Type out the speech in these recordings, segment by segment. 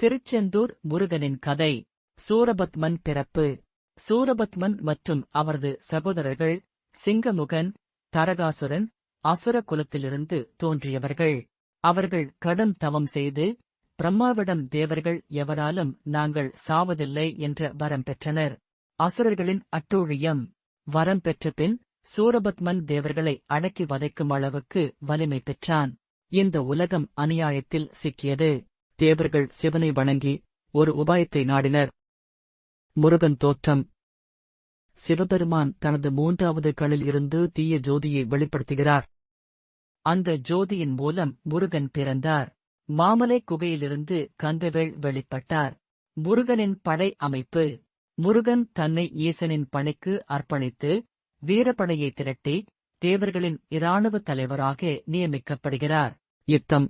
திருச்செந்தூர் முருகனின் கதை. சூரபத்மன் பிறப்பு. சூரபத்மன் மற்றும் அவரது சகோதரர்கள் சிங்கமுகன், தரகாசுரன் அசுர குலத்திலிருந்து தோன்றியவர்கள். அவர்கள் கடும் தவம் செய்து பிரம்மாவிடம் தேவர்கள் எவராலும் நாங்கள் சாவதில்லை என்ற வரம் பெற்றனர். அசுரர்களின் அட்டூழியம். வரம் பெற்ற பின் சூரபத்மன் தேவர்களை அடக்கி வதைக்கும் அளவுக்கு வலிமை பெற்றான். இந்த உலகம் அநியாயத்தில் சிக்கியது. தேவர்கள் சிவனை வணங்கி ஒரு உபாயத்தை நாடினர். முருகன் தோற்றம். சிவபெருமான் தனது 3வது கண்ணில் இருந்து தீய ஜோதியை வெளிப்படுத்துகிறார். அந்த ஜோதியின் மூலம் முருகன் பிறந்தார். மாமலை குகையிலிருந்து கந்தவேள் வெளிப்பட்டார். முருகனின் படை அமைப்பு. முருகன் தன்னை ஈசனின் பணிக்கு அர்ப்பணித்து வீரப்படையை திரட்டி தேவர்களின் இராணுவ தலைவராக நியமிக்கப்படுகிறார். யுத்தம்.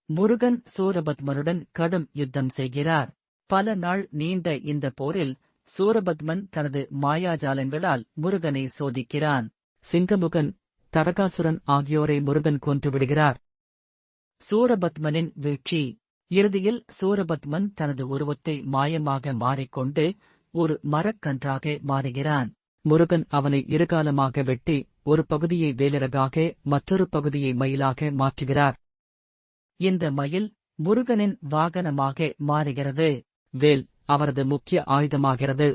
முருகன் சூரபத்மனுடன் கடும் யுத்தம் செய்கிறார். பல நாள் நீண்ட இந்த போரில் சூரபத்மன் தனது மாயாஜாலங்களால் முருகனை சோதிக்கிறான். சிங்கமுகன், தரகாசுரன் ஆகியோரை முருகன் கொன்றுவிடுகிறார். சூரபத்மனின் வீழ்ச்சி. இறுதியில் சூரபத்மன் தனது உருவத்தை மாயமாக மாறிக்கொண்டு ஒரு மரக்கன்றாக மாறுகிறான். முருகன் அவனை இருகாலமாக வெட்டி ஒரு பகுதியை வேலிறகாக மற்றொரு பகுதியை மயிலாக மாற்றுகிறார். இந்த மயில் முருகனின் வாகனமாக மாறுகிறது. வேல் அவரது முக்கிய ஆயுதமாகிறது.